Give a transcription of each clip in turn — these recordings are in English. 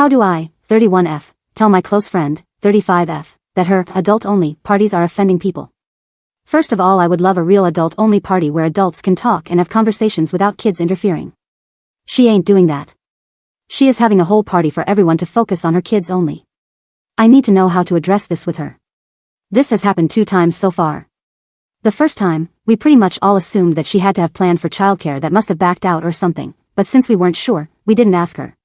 How do I, 31F, tell my close friend, 35F, that her adult-only parties are offending people? First of all, I would love a real adult-only party where adults can talk and have conversations without kids interfering. She ain't doing that. She is having a whole party for everyone to focus on her kids only. I need to know how to address this with her. This has happened 2 times so far. The first time, we pretty much all assumed that she had to have planned for childcare that must have backed out or something, but since we weren't sure, we didn't ask her.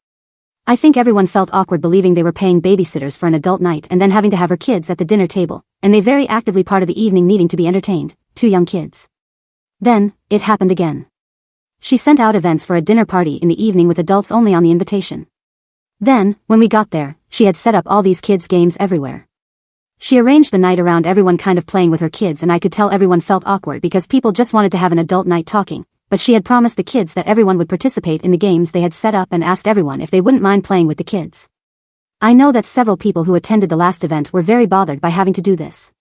I think everyone felt awkward believing they were paying babysitters for an adult night and then having to have her kids at the dinner table, and they very actively part of the evening needing to be entertained, 2 young kids. Then, it happened again. She sent out events for a dinner party in the evening with adults only on the invitation. Then, when we got there, she had set up all these kids' games everywhere. She arranged the night around everyone kind of playing with her kids, and I could tell everyone felt awkward because people just wanted to have an adult night talking, but she had promised the kids that everyone would participate in the games they had set up and asked everyone if they wouldn't mind playing with the kids. I know that several people who attended the last event were very bothered by having to do this.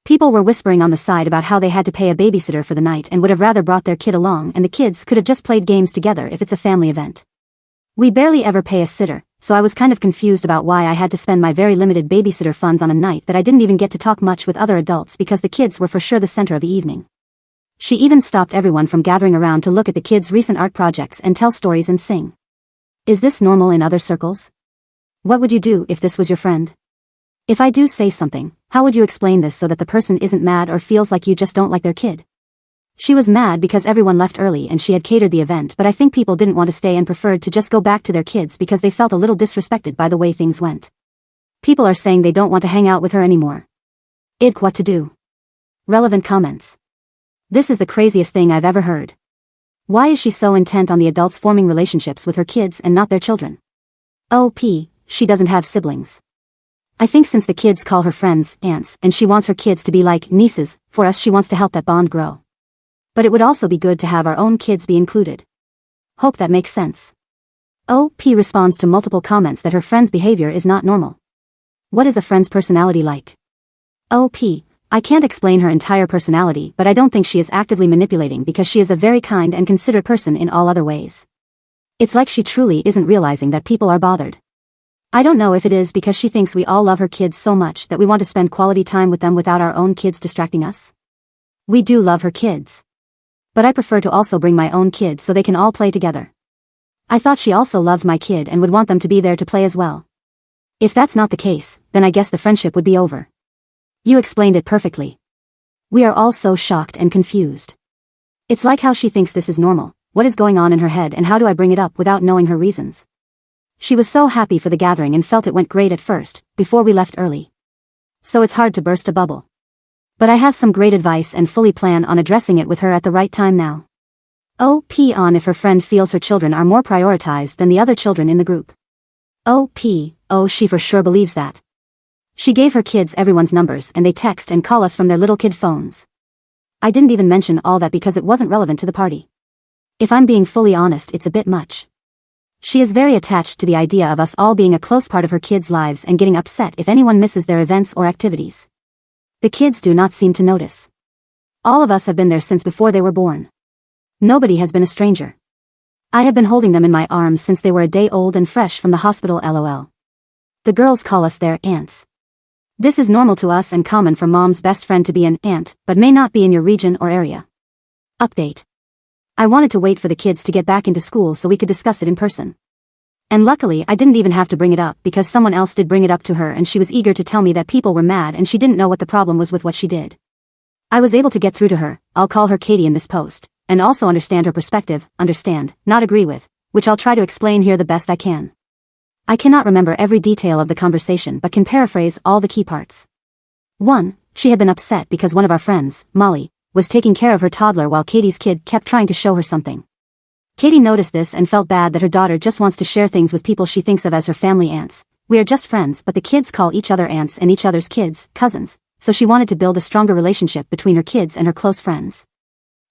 People were whispering on the side about how they had to pay a babysitter for the night and would have rather brought their kid along, and the kids could have just played games together if it's a family event. We barely ever pay a sitter, so I was kind of confused about why I had to spend my very limited babysitter funds on a night that I didn't even get to talk much with other adults because the kids were for sure the center of the evening. She even stopped everyone from gathering around to look at the kids' recent art projects and tell stories and sing. Is this normal in other circles? What would you do if this was your friend? If I do say something, how would you explain this so that the person isn't mad or feels like you just don't like their kid? She was mad because everyone left early and she had catered the event, but I think people didn't want to stay and preferred to just go back to their kids because they felt a little disrespected by the way things went. People are saying they don't want to hang out with her anymore. What to do? Relevant comments. This is the craziest thing I've ever heard. Why is she so intent on the adults forming relationships with her kids and not their children? She doesn't have siblings. I think since the kids call her friends aunts and she wants her kids to be like nieces, for us she wants to help that bond grow. But it would also be good to have our own kids be included. Hope that makes sense. Responds to multiple comments that her friend's behavior is not normal. What is a friend's personality like? I can't explain her entire personality, but I don't think she is actively manipulating because she is a very kind and considerate person in all other ways. It's like she truly isn't realizing that people are bothered. I don't know if it is because she thinks we all love her kids so much that we want to spend quality time with them without our own kids distracting us. We do love her kids. But I prefer to also bring my own kid so they can all play together. I thought she also loved my kid and would want them to be there to play as well. If that's not the case, then I guess the friendship would be over. You explained it perfectly. We are all so shocked and confused. It's like how she thinks this is normal, what is going on in her head and how do I bring it up without knowing her reasons? She was so happy for the gathering and felt it went great at first, before we left early. So it's hard to burst a bubble. But I have some great advice and fully plan on addressing it with her at the right time now. On if her friend feels her children are more prioritized than the other children in the group. She for sure believes that. She gave her kids everyone's numbers and they text and call us from their little kid phones. I didn't even mention all that because it wasn't relevant to the party. If I'm being fully honest, it's a bit much. She is very attached to the idea of us all being a close part of her kids' lives and getting upset if anyone misses their events or activities. The kids do not seem to notice. All of us have been there since before they were born. Nobody has been a stranger. I have been holding them in my arms since they were a day old and fresh from the hospital, lol. The girls call us their aunts. This is normal to us and common for mom's best friend to be an aunt, but may not be in your region or area. Update. I wanted to wait for the kids to get back into school so we could discuss it in person. And luckily I didn't even have to bring it up because someone else did bring it up to her and she was eager to tell me that people were mad and she didn't know what the problem was with what she did. I was able to get through to her, I'll call her Katie in this post, and also understand her perspective, not agree with, which I'll try to explain here the best I can. I cannot remember every detail of the conversation but can paraphrase all the key parts. 1. She had been upset because one of our friends, Molly, was taking care of her toddler while Katie's kid kept trying to show her something. Katie noticed this and felt bad that her daughter just wants to share things with people she thinks of as her family aunts. We are just friends, but the kids call each other aunts and each other's kids, cousins, so she wanted to build a stronger relationship between her kids and her close friends.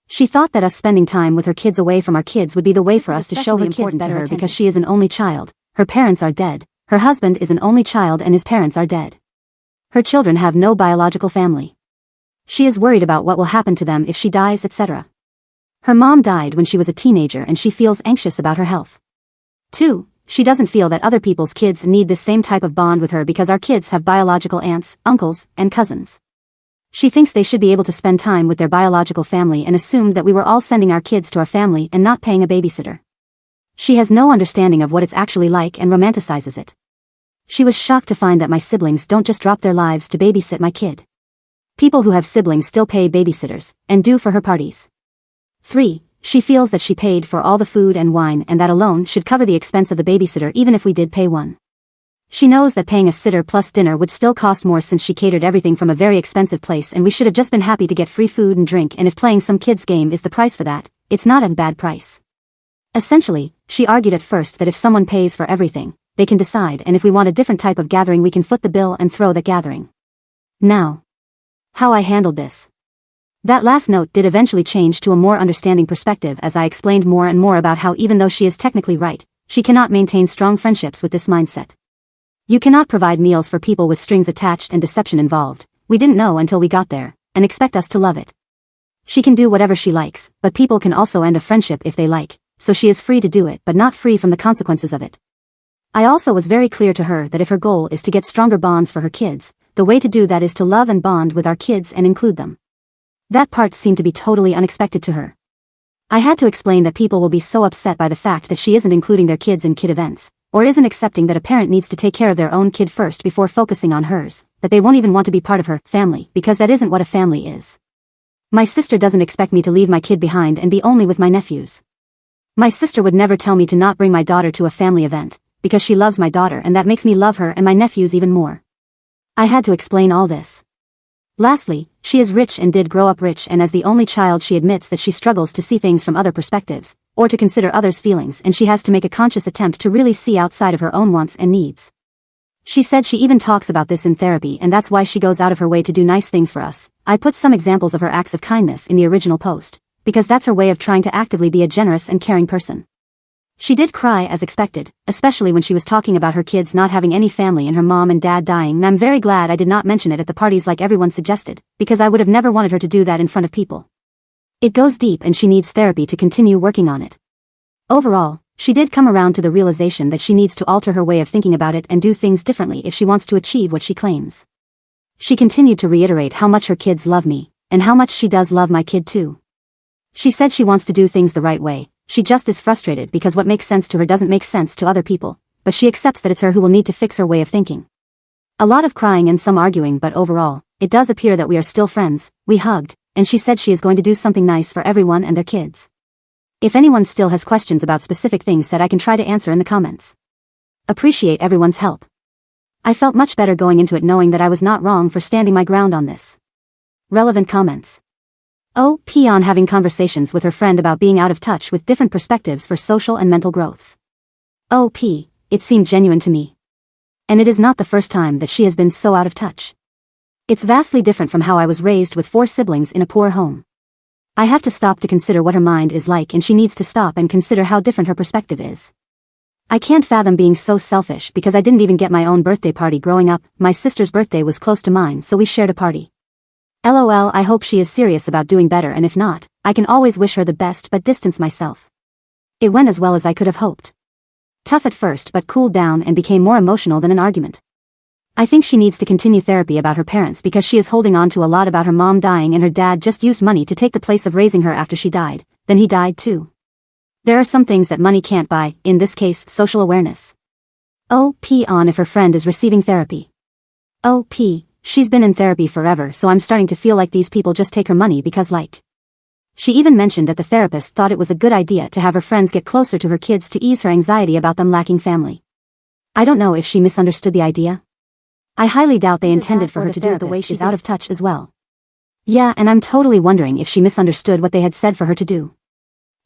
She thought that us spending time with her kids away from our kids would be the way for us to show her kids better because she is an only child, her parents are dead, her husband is an only child and his parents are dead. Her children have no biological family. She is worried about what will happen to them if she dies, etc. Her mom died when she was a teenager and she feels anxious about her health. 2. she doesn't feel that other people's kids need this same type of bond with her because our kids have biological aunts, uncles, and cousins. She thinks they should be able to spend time with their biological family and assumed that we were all sending our kids to our family and not paying a babysitter. She has no understanding of what it's actually like and romanticizes it. She was shocked to find that my siblings don't just drop their lives to babysit my kid. People who have siblings still pay babysitters, and do for her parties. 3. She feels that she paid for all the food and wine and that alone should cover the expense of the babysitter even if we did pay one. She knows that paying a sitter plus dinner would still cost more since she catered everything from a very expensive place and we should have just been happy to get free food and drink, and if playing some kid's game is the price for that, it's not a bad price. Essentially, she argued at first that if someone pays for everything, they can decide, and if we want a different type of gathering we can foot the bill and throw that gathering. Now, how I handled this. That last note did eventually change to a more understanding perspective as I explained more and more about how even though she is technically right, she cannot maintain strong friendships with this mindset. You cannot provide meals for people with strings attached and deception involved. We didn't know until we got there, and expect us to love it. She can do whatever she likes, but people can also end a friendship if they like, so she is free to do it but not free from the consequences of it. I also was very clear to her that if her goal is to get stronger bonds for her kids, the way to do that is to love and bond with our kids and include them. That part seemed to be totally unexpected to her. I had to explain that people will be so upset by the fact that she isn't including their kids in kid events, or isn't accepting that a parent needs to take care of their own kid first before focusing on hers, that they won't even want to be part of her family because that isn't what a family is. My sister doesn't expect me to leave my kid behind and be only with my nephews. My sister would never tell me to not bring my daughter to a family event, because she loves my daughter and that makes me love her and my nephews even more. I had to explain all this. Lastly, she is rich and did grow up rich, and as the only child she admits that she struggles to see things from other perspectives, or to consider others' feelings, and she has to make a conscious attempt to really see outside of her own wants and needs. She said she even talks about this in therapy and that's why she goes out of her way to do nice things for us. I put some examples of her acts of kindness in the original post, because that's her way of trying to actively be a generous and caring person. She did cry as expected, especially when she was talking about her kids not having any family and her mom and dad dying, and I'm very glad I did not mention it at the parties like everyone suggested, because I would have never wanted her to do that in front of people. It goes deep and she needs therapy to continue working on it. Overall, she did come around to the realization that she needs to alter her way of thinking about it and do things differently if she wants to achieve what she claims. She continued to reiterate how much her kids love me, and how much she does love my kid too. She said she wants to do things the right way. She just is frustrated because what makes sense to her doesn't make sense to other people, but she accepts that it's her who will need to fix her way of thinking. A lot of crying and some arguing, but overall, it does appear that we are still friends. We hugged, and she said she is going to do something nice for everyone and their kids. If anyone still has questions about specific things said, I can try to answer in the comments. Appreciate everyone's help. I felt much better going into it knowing that I was not wrong for standing my ground on this. Relevant comments. OP on having conversations with her friend about being out of touch with different perspectives for social and mental growths. OP, it seemed genuine to me. And it is not the first time that she has been so out of touch. It's vastly different from how I was raised with 4 siblings in a poor home. I have to stop to consider what her mind is like, and she needs to stop and consider how different her perspective is. I can't fathom being so selfish because I didn't even get my own birthday party growing up. My sister's birthday was close to mine, so we shared a party. LOL, I hope she is serious about doing better, and if not, I can always wish her the best but distance myself. It went as well as I could have hoped. Tough at first but cooled down and became more emotional than an argument. I think she needs to continue therapy about her parents because she is holding on to a lot about her mom dying and her dad just used money to take the place of raising her after she died, then he died too. There are some things that money can't buy, in this case social awareness. OP on if her friend is receiving therapy. OP. She's been in therapy forever, so I'm starting to feel like these people just take her money because She even mentioned that the therapist thought it was a good idea to have her friends get closer to her kids to ease her anxiety about them lacking family. I don't know if she misunderstood the idea. I highly doubt they intended for her to do it the way she's out of touch as well. Yeah, and I'm totally wondering if she misunderstood what they had said for her to do.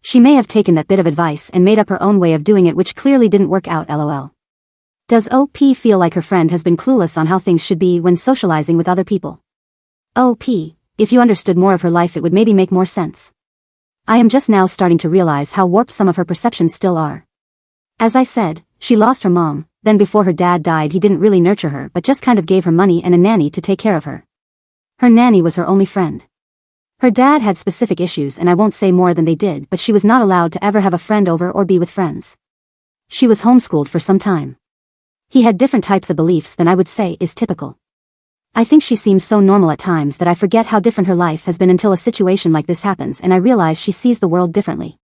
She may have taken that bit of advice and made up her own way of doing it, which clearly didn't work out. LOL. Does OP feel like her friend has been clueless on how things should be when socializing with other people? OP, if you understood more of her life it would maybe make more sense. I am just now starting to realize how warped some of her perceptions still are. As I said, she lost her mom, then before her dad died he didn't really nurture her but just kind of gave her money and a nanny to take care of her. Her nanny was her only friend. Her dad had specific issues and I won't say more than they did, but she was not allowed to ever have a friend over or be with friends. She was homeschooled for some time. He had different types of beliefs than I would say is typical. I think she seems so normal at times that I forget how different her life has been until a situation like this happens and I realize she sees the world differently.